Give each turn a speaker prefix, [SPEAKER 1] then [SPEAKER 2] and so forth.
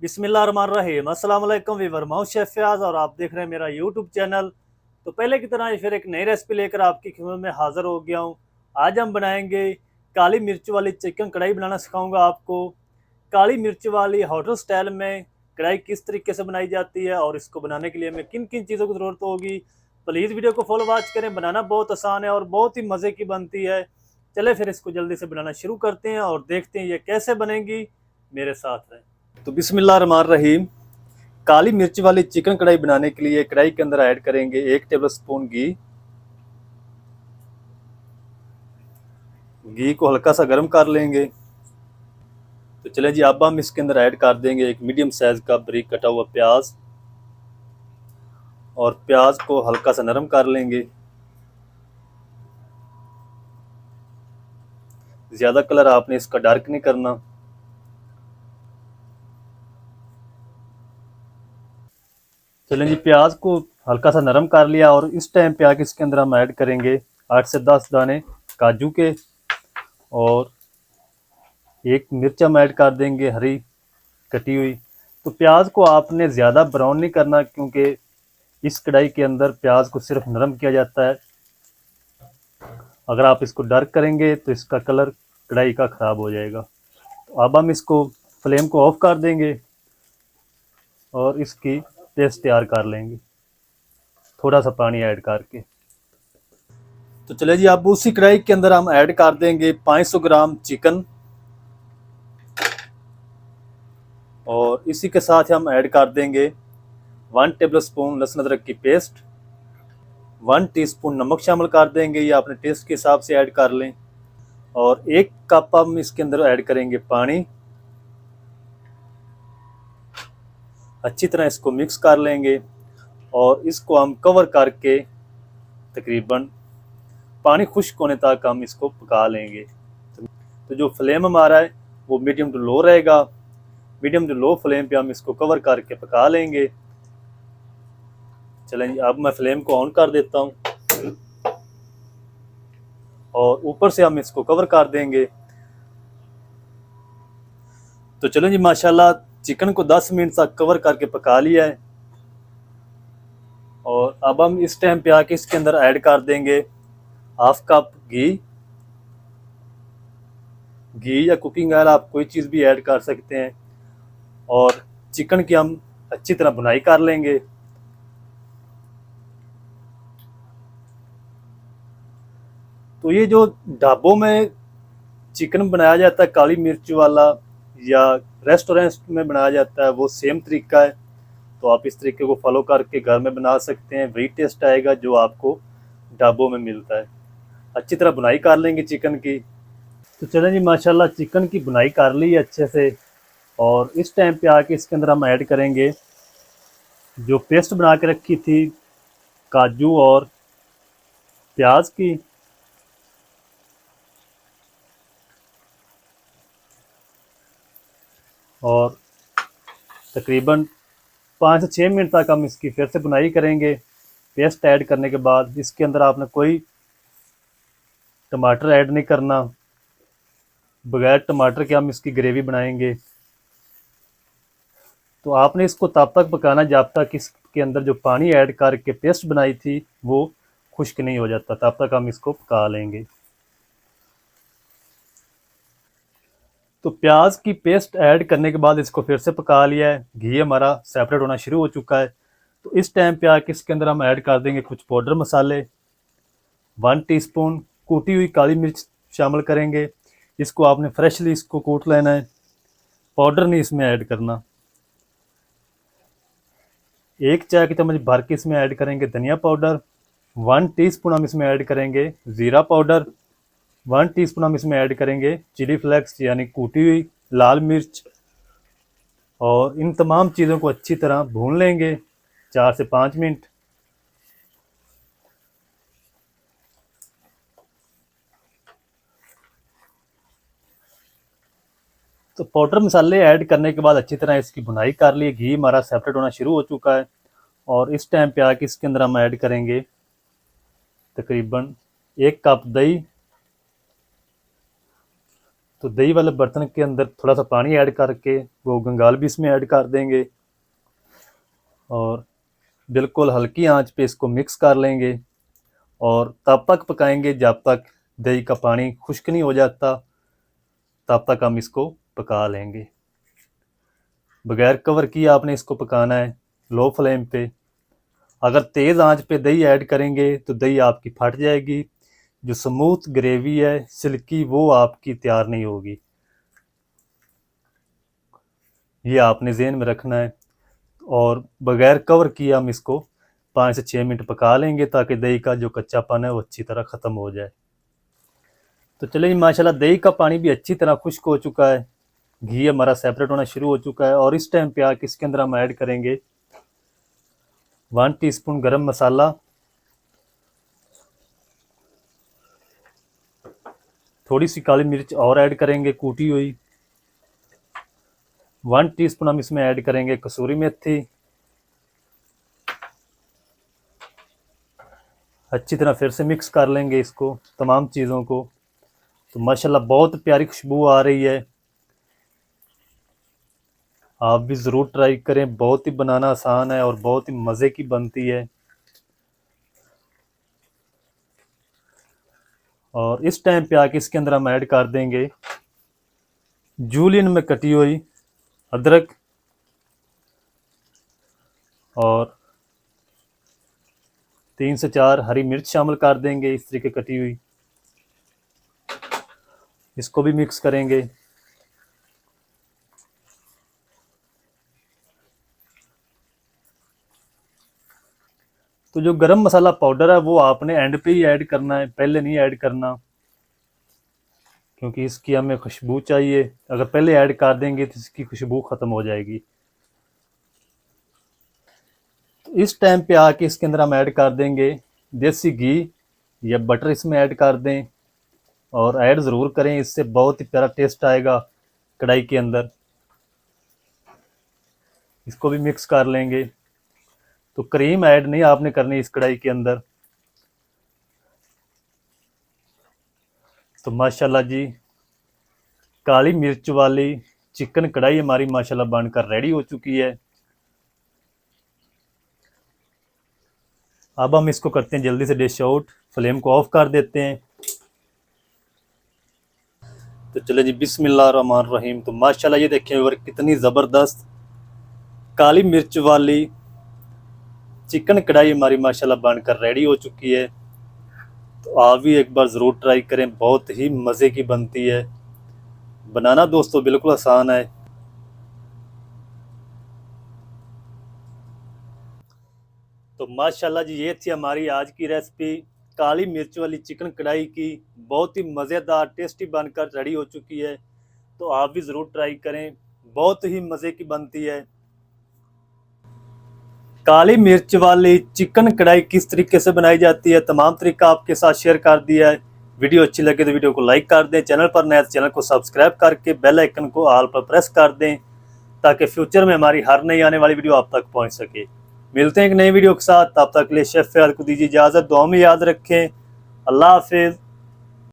[SPEAKER 1] बिस्मिल्लाहिर्रहमानिर्रहीम। अस्सलाम वालेकुम वीवर, मैं हूं शेफ फयाज और आप देख रहे हैं मेरा यूट्यूब चैनल। तो पहले की तरह फिर एक नई रेसिपी लेकर आपकी खिदमत में हाज़िर हो गया हूं। आज हम बनाएंगे काली मिर्च वाली चिकन कढ़ाई। बनाना सिखाऊंगा आपको काली मिर्च वाली होटल स्टाइल में कढ़ाई किस तरीके से बनाई जाती है और इसको बनाने के लिए हमें किन किन चीज़ों की ज़रूरत होगी। प्लीज़ वीडियो को फॉलो वॉच करें। बनाना बहुत आसान है और बहुत ही मज़े की बनती है। चले फिर इसको जल्दी से बनाना शुरू करते हैं और देखते हैं ये कैसे बनेगी। मेरे साथ रहें। तो बिस्मिल्लाहिर्रहमानिर्रहीम। काली मिर्च वाली चिकन कढ़ाई बनाने के लिए कढ़ाई के अंदर ऐड करेंगे 1 टेबल स्पून घी। घी को हल्का सा गर्म कर लेंगे। तो चले जी, अब हम इसके अंदर ऐड कर देंगे एक मीडियम साइज का बारीक कटा हुआ प्याज और प्याज को हल्का सा नरम कर लेंगे। ज़्यादा कलर आपने इसका डार्क नहीं करना। चलें जी, प्याज को हल्का सा नरम कर लिया और इस टाइम पे आके इसके अंदर हम ऐड करेंगे 8 से 10 दाने काजू के और एक मिर्च हम ऐड कर देंगे हरी कटी हुई। तो प्याज को आपने ज़्यादा ब्राउन नहीं करना क्योंकि इस कढ़ाई के अंदर प्याज को सिर्फ नरम किया जाता है। अगर आप इसको डार्क करेंगे तो इसका कलर कढ़ाई का ख़राब हो जाएगा। तो अब हम इसको फ्लेम को ऑफ कर देंगे और इसकी पेस्ट तैयार कर लेंगे थोड़ा सा पानी ऐड करके। तो चले जी, अब उसी कढ़ाई के अंदर हम ऐड कर देंगे 500 ग्राम चिकन और इसी के साथ हम ऐड कर देंगे 1 टेबल स्पून लहसुन अदरक की पेस्ट, 1 टीस्पून नमक शामिल कर देंगे, ये अपने टेस्ट के हिसाब से ऐड कर लें। और 1 कप हम इसके अंदर ऐड करेंगे पानी। अच्छी तरह इसको मिक्स कर लेंगे और इसको हम कवर करके तकरीबन पानी खुश्क होने तक हम इसको पका लेंगे। तो जो फ्लेम हमारा है वो मीडियम टू लो रहेगा। मीडियम टू लो फ्लेम पे हम इसको कवर करके पका लेंगे। चलें जी, अब मैं फ्लेम को ऑन कर देता हूँ और ऊपर से हम इसको कवर कर देंगे। तो चलें जी, माशाल्लाह चिकन को 10 मिनट तक कवर करके पका लिया है और अब हम इस टाइम पे आके इसके अंदर ऐड कर देंगे 1/2 कप घी। घी या कुकिंग ऑयल आप कोई चीज़ भी ऐड कर सकते हैं और चिकन की हम अच्छी तरह भुनाई कर लेंगे। तो ये जो ढाबों में चिकन बनाया जाता है काली मिर्च वाला या रेस्टोरेंट में बनाया जाता है वो सेम तरीका है। तो आप इस तरीके को फॉलो करके घर में बना सकते हैं, वही टेस्ट आएगा जो आपको ढाबों में मिलता है। अच्छी तरह बुनाई कर लेंगे चिकन की। तो चलें जी, माशाल्लाह चिकन की बुनाई कर ली है अच्छे से और इस टाइम पे आके इसके अंदर हम ऐड करेंगे जो पेस्ट बना के रखी थी काजू और प्याज की। और तकरीबन 5 से 6 मिनट तक हम इसकी फिर से बुनाई करेंगे। पेस्ट ऐड करने के बाद इसके अंदर आपने कोई टमाटर ऐड नहीं करना। बगैर टमाटर के हम इसकी ग्रेवी बनाएंगे। तो आपने इसको तब तक पकाना जब तक इसके अंदर जो पानी ऐड करके पेस्ट बनाई थी वो खुश्क नहीं हो जाता, तब तक हम इसको पका लेंगे। तो प्याज की पेस्ट ऐड करने के बाद इसको फिर से पका लिया है। घी हमारा सेपरेट होना शुरू हो चुका है। तो इस टाइम पे आके इसके अंदर हम ऐड कर देंगे कुछ पाउडर मसाले। 1 टीस्पून कूटी हुई काली मिर्च शामिल करेंगे। इसको आपने फ्रेशली इसको कूट लेना है, पाउडर नहीं इसमें ऐड करना। 1 चाय की चम्मच भर के इसमें ऐड करेंगे धनिया पाउडर। 1 टीस्पून हम इसमें ऐड करेंगे ज़ीरा पाउडर। 1 टीस्पून हम इसमें ऐड करेंगे चिली फ्लेक्स यानी कूटी हुई लाल मिर्च। और इन तमाम चीज़ों को अच्छी तरह भून लेंगे 4 से 5 मिनट। तो पाउडर मसाले ऐड करने के बाद अच्छी तरह इसकी भुनाई कर ली। घी हमारा सेपरेट होना शुरू हो चुका है और इस टाइम पे आके इसके अंदर हम ऐड करेंगे तकरीबन 1 कप दही। तो दही वाले बर्तन के अंदर थोड़ा सा पानी ऐड करके वो गंगाल भी इसमें ऐड कर देंगे और बिल्कुल हल्की आंच पे इसको मिक्स कर लेंगे और तब तक पकाएंगे जब तक दही का पानी खुश्क नहीं हो जाता, तब तक हम इसको पका लेंगे। बगैर कवर किए आपने इसको पकाना है लो फ्लेम पे। अगर तेज़ आंच पे दही ऐड करेंगे तो दही आपकी फट जाएगी, जो स्मूथ ग्रेवी है सिल्की वो आपकी तैयार नहीं होगी। ये आपने ज़हन में रखना है। और बगैर कवर किए हम इसको 5 से 6 मिनट पका लेंगे ताकि दही का जो कच्चापन है वो अच्छी तरह ख़त्म हो जाए। तो चलिए जी, माशाल्लाह दही का पानी भी अच्छी तरह खुश्क हो चुका है, घी हमारा सेपरेट होना शुरू हो चुका है। और इस टाइम पे आके इसके अंदर हम ऐड करेंगे 1 टीस्पून गरम मसाला, थोड़ी सी काली मिर्च और ऐड करेंगे कूटी हुई, 1 टीस्पून हम इसमें ऐड करेंगे कसूरी मेथी। अच्छी तरह फिर से मिक्स कर लेंगे इसको तमाम चीज़ों को। तो माशाल्लाह बहुत प्यारी खुशबू आ रही है, आप भी ज़रूर ट्राई करें। बहुत ही बनाना आसान है और बहुत ही मज़े की बनती है। और इस टाइम पे आके इसके अंदर हम ऐड कर देंगे जूलियन में कटी हुई अदरक और 3 से 4 हरी मिर्च शामिल कर देंगे इस तरीके कटी हुई। इसको भी मिक्स करेंगे। तो जो गरम मसाला पाउडर है वो आपने एंड पे ही ऐड करना है, पहले नहीं ऐड करना, क्योंकि इसकी हमें खुशबू चाहिए। अगर पहले ऐड कर देंगे तो इसकी खुशबू ख़त्म हो जाएगी। तो इस टाइम पे आके इसके अंदर हम ऐड कर देंगे देसी घी या बटर, इसमें ऐड कर दें और ऐड ज़रूर करें, इससे बहुत ही प्यारा टेस्ट आएगा कढ़ाई के अंदर। इसको भी मिक्स कर लेंगे। तो क्रीम ऐड नहीं आपने करनी इस कढ़ाई के अंदर। तो माशाल्लाह जी काली मिर्च वाली चिकन कढ़ाई हमारी माशाल्लाह बनकर रेडी हो चुकी है। अब हम इसको करते हैं जल्दी से डिश आउट, फ्लेम को ऑफ कर देते हैं। तो चले जी बिस्मिल्लाहिर्रहमानिर्रहीम। तो माशाल्लाह ये देखें और कितनी ज़बरदस्त काली मिर्च वाली चिकन कढ़ाई हमारी माशाल्लाह बनकर रेडी हो चुकी है। तो आप भी एक बार ज़रूर ट्राई करें, बहुत ही मज़े की बनती है। बनाना दोस्तों बिल्कुल आसान है। तो माशाल्लाह जी ये थी हमारी आज की रेसिपी काली मिर्च वाली चिकन कढ़ाई की, बहुत ही मज़ेदार टेस्टी बनकर रेडी हो चुकी है। तो आप भी ज़रूर ट्राई करें, बहुत ही मज़े की बनती है। काली मिर्च वाली चिकन कढ़ाई किस तरीके से बनाई जाती है तमाम तरीका आपके साथ शेयर कर दिया है। वीडियो अच्छी लगे तो वीडियो को लाइक कर दें, चैनल पर नए तो चैनल को सब्सक्राइब करके बेल आइकन को ऑल पर प्रेस कर दें ताकि फ्यूचर में हमारी हर नई आने वाली वीडियो आप तक पहुंच सके। मिलते हैं एक नई वीडियो के साथ, तब तक के लिए शेफ फयाद को दीजिए इजाज़त, दुआ में याद रखें। अल्लाह हाफिज़।